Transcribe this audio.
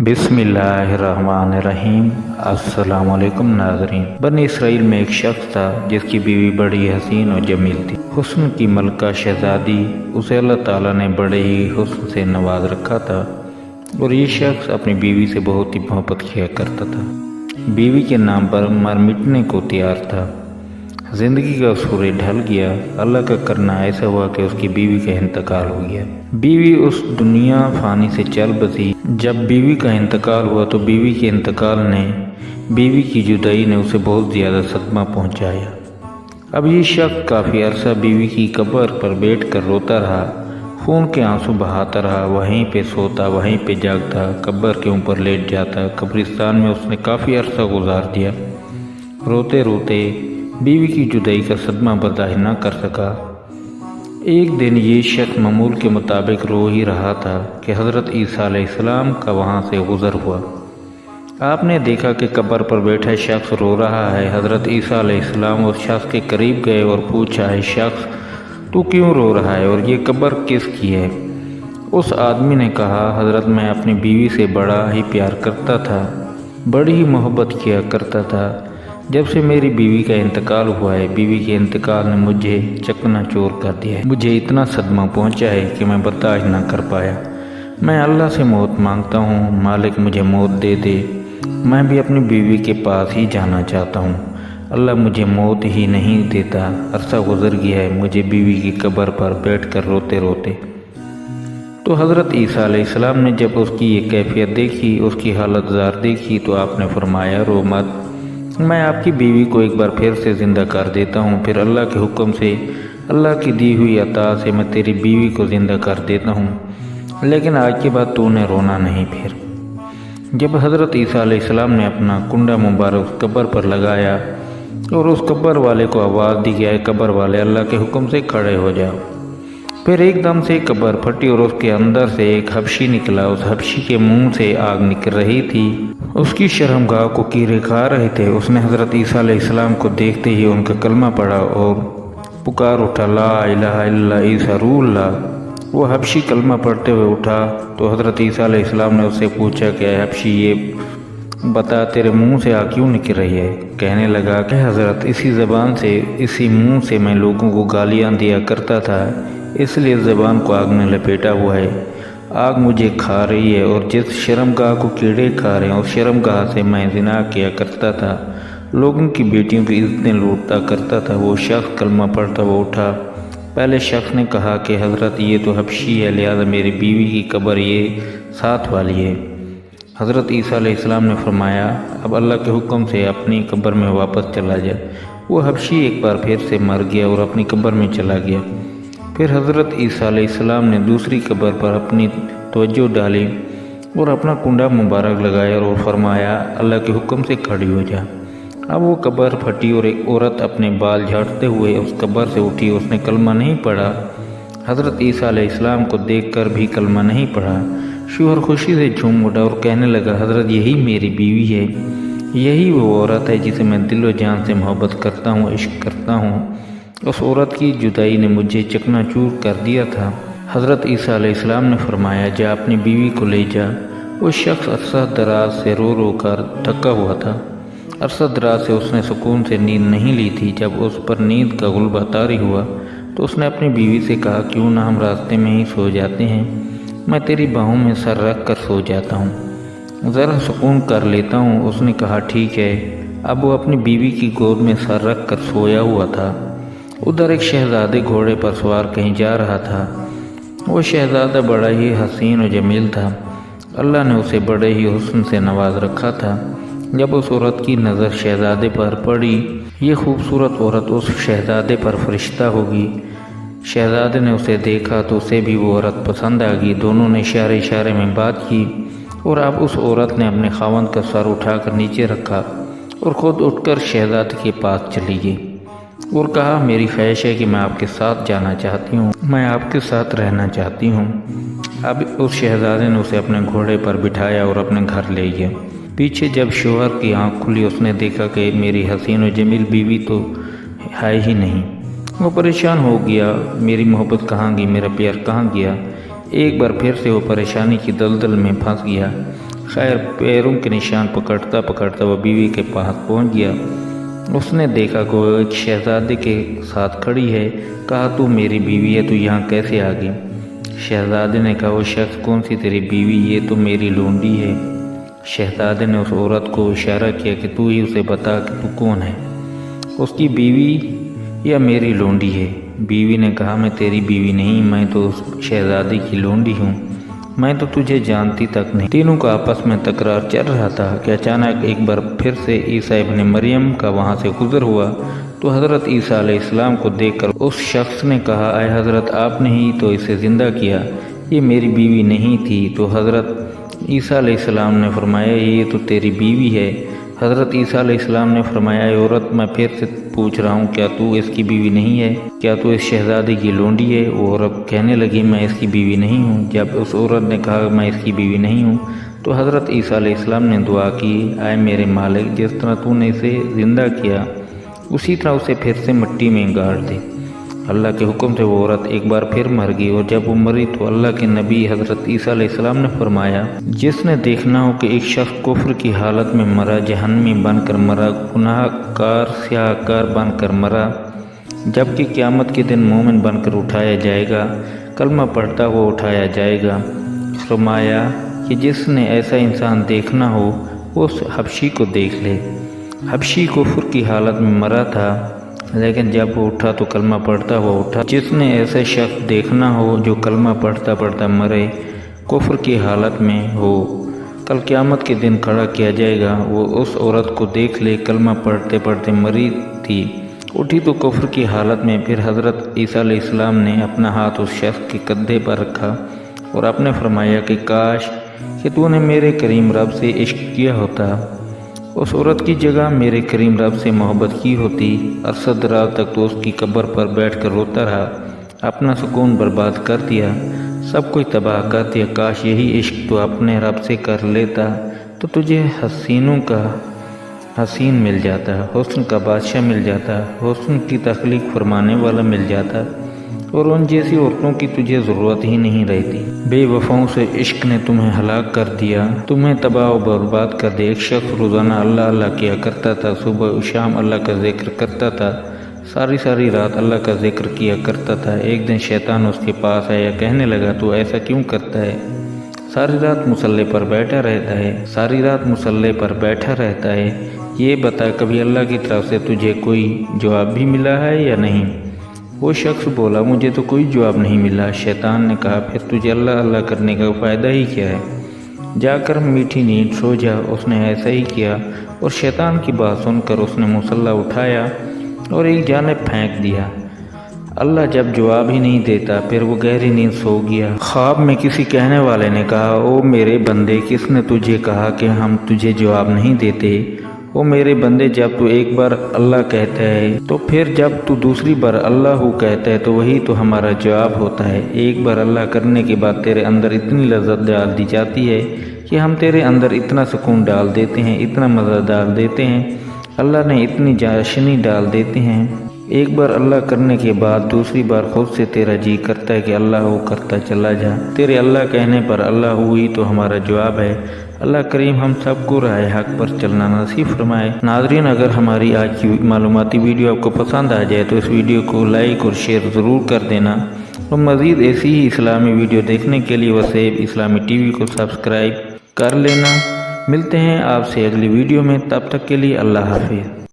بسم اللہ الرحمن الرحیم۔ السلام علیکم ناظرین۔ بنی اسرائیل میں ایک شخص تھا جس کی بیوی بڑی حسین اور جمیل تھی۔ حسن کی ملکہ شہزادی، اسے اللہ تعالیٰ نے بڑے ہی حسن سے نواز رکھا تھا اور یہ شخص اپنی بیوی سے بہت ہی محبت کیا کرتا تھا۔ بیوی کے نام پر مر مٹنے کو تیار تھا۔ زندگی کا سورج ڈھل گیا۔ اللہ کا کرنا ایسا ہوا کہ اس کی بیوی کا انتقال ہو گیا۔ بیوی اس دنیا فانی سے چل بسی۔ جب بیوی کا انتقال ہوا تو بیوی کے انتقال نے، بیوی کی جدائی نے اسے بہت زیادہ صدمہ پہنچایا۔ اب یہ شخص کافی عرصہ بیوی کی قبر پر بیٹھ کر روتا رہا، خون کے آنسو بہاتا رہا، وہیں پہ سوتا، وہیں پہ جاگتا، قبر کے اوپر لیٹ جاتا۔ قبرستان میں اس نے کافی عرصہ گزار دیا۔ روتے روتے بیوی کی جدائی کا صدمہ برداشت نہ کر سکا۔ ایک دن یہ شخص معمول کے مطابق رو ہی رہا تھا کہ حضرت عیسیٰ علیہ السلام کا وہاں سے گزر ہوا۔ آپ نے دیکھا کہ قبر پر بیٹھا شخص رو رہا ہے۔ حضرت عیسیٰ علیہ السلام اس شخص کے قریب گئے اور پوچھا، اے شخص، تو کیوں رو رہا ہے اور یہ قبر کس کی ہے؟ اس آدمی نے کہا، حضرت میں اپنی بیوی سے بڑا ہی پیار کرتا تھا، بڑی ہی محبت کیا کرتا تھا۔ جب سے میری بیوی کا انتقال ہوا ہے، بیوی کے انتقال نے مجھے چکنا چور کر دیا ہے۔ مجھے اتنا صدمہ پہنچا ہے کہ میں برداشت نہ کر پایا۔ میں اللہ سے موت مانگتا ہوں، مالک مجھے موت دے دے۔ میں بھی اپنی بیوی کے پاس ہی جانا چاہتا ہوں، اللہ مجھے موت ہی نہیں دیتا۔ عرصہ گزر گیا ہے مجھے بیوی کی قبر پر بیٹھ کر روتے روتے۔ تو حضرت عیسیٰ علیہ السلام نے جب اس کی یہ کیفیت دیکھی، اس کی حالت زار دیکھی، تو آپ نے فرمایا، رو مت، میں آپ کی بیوی کو ایک بار پھر سے زندہ کر دیتا ہوں۔ پھر اللہ کے حکم سے، اللہ کی دی ہوئی عطا سے میں تیری بیوی کو زندہ کر دیتا ہوں، لیکن آج کے بعد تو نے رونا نہیں۔ پھر جب حضرت عیسیٰ علیہ السلام نے اپنا کنڈا مبارک اس قبر پر لگایا اور اس قبر والے کو آواز دی کہ اے قبر والے، اللہ کے حکم سے کھڑے ہو جاؤ، پھر ایک دم سے قبر پھٹی اور اس کے اندر سے ایک حبشی نکلا۔ اس حبشی کے منہ سے آگ نکل رہی تھی، اس کی شرمگاہ کو کیڑے کھا رہے تھے۔ اس نے حضرت عیسیٰ علیہ السلام کو دیکھتے ہی ان کا کلمہ پڑھا اور پکار اٹھا، لا الہ الا اللہ عیسیٰ روح اللہ۔ وہ حبشی کلمہ پڑھتے ہوئے اٹھا تو حضرت عیسیٰ علیہ السلام نے اس سے پوچھا کہ اے حبشی، یہ بتا تیرے منہ سے آگ کیوں نکل رہی ہے؟ کہنے لگا کہ حضرت، اسی زبان سے، اسی منہ سے میں لوگوں کو گالیاں دیا کرتا تھا، اس لیے زبان کو آگ نے لپیٹا ہوا ہے۔ آگ مجھے کھا رہی ہے اور جس شرمگاہ کو کیڑے کھا رہے ہیں اس شرمگاہ سے میں زنا کیا کرتا تھا، لوگوں کی بیٹیوں کی عزتیں لوٹتا کرتا تھا۔ وہ شخص کلمہ پڑھتا وہ اٹھا۔ پہلے شخص نے کہا کہ حضرت، یہ تو حبشی ہے، لہذا میری بیوی کی قبر یہ ساتھ والی ہے۔ حضرت عیسیٰ علیہ السلام نے فرمایا، اب اللہ کے حکم سے اپنی قبر میں واپس چلا جا۔ وہ حبشی ایک بار پھر سے مر گیا اور اپنی قبر میں چلا گیا۔ پھر حضرت عیسیٰ علیہ السلام نے دوسری قبر پر اپنی توجہ ڈالی اور اپنا کنڈا مبارک لگایا اور فرمایا، اللہ کے حکم سے کھڑی ہو جا۔ اب وہ قبر پھٹی اور ایک عورت اپنے بال جھاڑتے ہوئے اس قبر سے اٹھی۔ اس نے کلمہ نہیں پڑھا، حضرت عیسیٰ علیہ السلام کو دیکھ کر بھی کلمہ نہیں پڑھا۔ شوہر خوشی سے جھوم اٹھا اور کہنے لگا، حضرت، یہی میری بیوی ہے، یہی وہ عورت ہے جسے میں دل و جان سے محبت کرتا ہوں، عشق کرتا ہوں۔ اس عورت کی جدائی نے مجھے چکنا چور کر دیا تھا۔ حضرت عیسیٰ علیہ السلام نے فرمایا، جا اپنی بیوی کو لے جا۔ وہ شخص عرصہ دراز سے رو رو کر تھکا ہوا تھا۔ عرصہ دراز سے اس نے سکون سے نیند نہیں لی تھی۔ جب اس پر نیند کا غلبہ طاری ہوا تو اس نے اپنی بیوی سے کہا، کیوں نہ ہم راستے میں ہی سو جاتے ہیں، میں تیری باہوں میں سر رکھ کر سو جاتا ہوں، ذرا سکون کر لیتا ہوں۔ اس نے کہا، ٹھیک ہے۔ اب وہ اپنی بیوی کی گود میں سر رکھ کر سویا ہوا تھا۔ ادھر ایک شہزادے گھوڑے پر سوار کہیں جا رہا تھا۔ وہ شہزادہ بڑا ہی حسین و جمیل تھا۔ اللہ نے اسے بڑے ہی حسن سے نواز رکھا تھا۔ جب اس عورت کی نظر شہزادے پر پڑی، یہ خوبصورت عورت اس شہزادے پر فرشتہ ہوگی۔ شہزادے نے اسے دیکھا تو اسے بھی وہ عورت پسند آ گئی۔ دونوں نے اشارے اشارے میں بات کی اور اب اس عورت نے اپنے خاوند کا سر اٹھا کر نیچے رکھا اور خود اٹھ کر شہزادے کے پاس چلی گئی اور کہا، میری خواہش ہے کہ میں آپ کے ساتھ جانا چاہتی ہوں، میں آپ کے ساتھ رہنا چاہتی ہوں۔ اب اس شہزادے نے اسے اپنے گھوڑے پر بٹھایا اور اپنے گھر لے گیا۔ پیچھے جب شوہر کی آنکھ کھلی، اس نے دیکھا کہ میری حسین و جمیل بیوی تو ہے ہی نہیں۔ وہ پریشان ہو گیا، میری محبت کہاں گئی، میرا پیار کہاں گیا؟ ایک بار پھر سے وہ پریشانی کی دلدل میں پھنس گیا۔ خیر پیروں کے نشان پکڑتا پکڑتا وہ بیوی کے پاس پہنچ گیا۔ اس نے دیکھا کہ وہ ایک شہزادے کے ساتھ کھڑی ہے۔ کہا تو میری بیوی ہے، تو یہاں کیسے آ گئی؟ شہزادے نے کہا وہ شخص کون سی تیری بیوی؟ یہ تو میری لونڈی ہے۔ شہزادے نے اس عورت کو اشارہ کیا کہ تو ہی اسے بتا کہ تو کون ہے، اس کی بیوی یا میری لونڈی ہے؟ بیوی نے کہا میں تیری بیوی نہیں، میں تو اس شہزادے کی لونڈی ہوں، میں تو تجھے جانتی تک نہیں۔ تینوں کا آپس میں تکرار چل رہا تھا کہ اچانک ایک بار پھر سے عیسیٰ ابن مریم کا وہاں سے گزر ہوا تو حضرت عیسیٰ علیہ السلام کو دیکھ کر اس شخص نے کہا اے حضرت آپ نے ہی تو اسے زندہ کیا، یہ میری بیوی نہیں تھی۔ تو حضرت عیسیٰ علیہ السلام نے فرمایا یہ تو تیری بیوی ہے۔ حضرت عیسیٰ علیہ السلام نے فرمایا اے عورت میں پھر سے پوچھ رہا ہوں کیا تو اس کی بیوی نہیں ہے؟ کیا تو اس شہزادے کی لونڈی ہے؟ وہ عورت کہنے لگی میں اس کی بیوی نہیں ہوں۔ جب اس عورت نے کہا میں اس کی بیوی نہیں ہوں تو حضرت عیسیٰ علیہ السلام نے دعا کی اے میرے مالک جس طرح تو نے اسے زندہ کیا اسی طرح اسے پھر سے مٹی میں گاڑ دے۔ اللہ کے حکم سے وہ عورت ایک بار پھر مر گئی، اور جب وہ مری تو اللہ کے نبی حضرت عیسیٰ علیہ السلام نے فرمایا جس نے دیکھنا ہو کہ ایک شخص کفر کی حالت میں مرا، جہنمی بن کر مرا، گناہ کار سیاہ کار بن کر مرا، جبکہ قیامت کے دن مومن بن کر اٹھایا جائے گا، کلمہ پڑھتا ہوا اٹھایا جائے گا۔ فرمایا کہ جس نے ایسا انسان دیکھنا ہو وہ اس حبشی کو دیکھ لے۔ حبشی کفر کی حالت میں مرا تھا لیکن جب وہ اٹھا تو کلمہ پڑھتا ہوا اٹھا۔ جس نے ایسا شخص دیکھنا ہو جو کلمہ پڑھتا پڑھتا مرے، کفر کی حالت میں ہو، کل قیامت کے دن کھڑا کیا جائے گا، وہ اس عورت کو دیکھ لے، کلمہ پڑھتے پڑھتے مری تھی، اٹھی تو کفر کی حالت میں۔ پھر حضرت عیسیٰ علیہ السلام نے اپنا ہاتھ اس شخص کے کندھے پر رکھا اور آپ نے فرمایا کہ کاش کہ تو نے میرے کریم رب سے عشق کیا ہوتا، اس عورت کی جگہ میرے کریم رب سے محبت کی ہوتی، ارصد رات تک تو اس کی قبر پر بیٹھ کر روتا رہا، اپنا سکون برباد کر دیا، سب کچھ تباہ کر دیا۔ کاش یہی عشق تو اپنے رب سے کر لیتا تو تجھے حسینوں کا حسین مل جاتا، حسن کا بادشاہ مل جاتا، حسن کی تخلیق فرمانے والا مل جاتا، اور ان جیسی عورتوں کی تجھے ضرورت ہی نہیں رہتی۔ بے وفاؤں سے عشق نے تمہیں ہلاک کر دیا، تمہیں تباہ و برباد کر دیا۔ ایک شخص روزانہ اللہ اللہ کیا کرتا تھا، صبح و شام اللہ کا ذکر کرتا تھا، ساری رات اللہ کا ذکر کیا کرتا تھا۔ ایک دن شیطان اس کے پاس آیا، کہنے لگا تو ایسا کیوں کرتا ہے؟ ساری رات مصلی پر بیٹھا رہتا ہے، یہ بتا کبھی اللہ کی طرف سے تجھے کوئی جواب بھی ملا ہے یا نہیں؟ وہ شخص بولا مجھے تو کوئی جواب نہیں ملا۔ شیطان نے کہا پھر تجھے اللہ اللہ کرنے کا فائدہ ہی کیا ہے؟ جا کر میٹھی نیند سو جا۔ اس نے ایسا ہی کیا، اور شیطان کی بات سن کر اس نے مصلی اٹھایا اور ایک جانب پھینک دیا۔ اللہ جب جواب ہی نہیں دیتا پھر وہ گہری نیند سو گیا۔ خواب میں کسی کہنے والے نے کہا او میرے بندے کس نے تجھے کہا کہ ہم تجھے جواب نہیں دیتے؟ او میرے بندے جب تو ایک بار اللہ کہتا ہے تو پھر جب تو دوسری بار اللہ کہتا ہے تو وہی تو ہمارا جواب ہوتا ہے۔ ایک بار اللہ کرنے کے بعد تیرے اندر اتنی لذت ڈال دی جاتی ہے کہ ہم تیرے اندر اتنا سکون ڈال دیتے ہیں، اتنا مزہ ڈال دیتے ہیں، اللہ نے اتنی جاشنی ڈال دیتے ہیں۔ ایک بار اللہ کرنے کے بعد دوسری بار خود سے تیرا جی کرتا ہے کہ اللہ کرتا چلا جا۔ تیرے اللہ کہنے پر اللہ ہی تو ہمارا جواب ہے۔ اللہ کریم ہم سب کو راہ حق پر چلنا نصیب فرمائے۔ ناظرین اگر ہماری آج کی معلوماتی ویڈیو آپ کو پسند آ جائے تو اس ویڈیو کو لائک اور شیئر ضرور کر دینا، اور مزید ایسی ہی اسلامی ویڈیو دیکھنے کے لیے وسیب اسلامی ٹی وی کو سبسکرائب کر لینا۔ ملتے ہیں آپ سے اگلی ویڈیو میں، تب تک کے لیے اللہ حافظ۔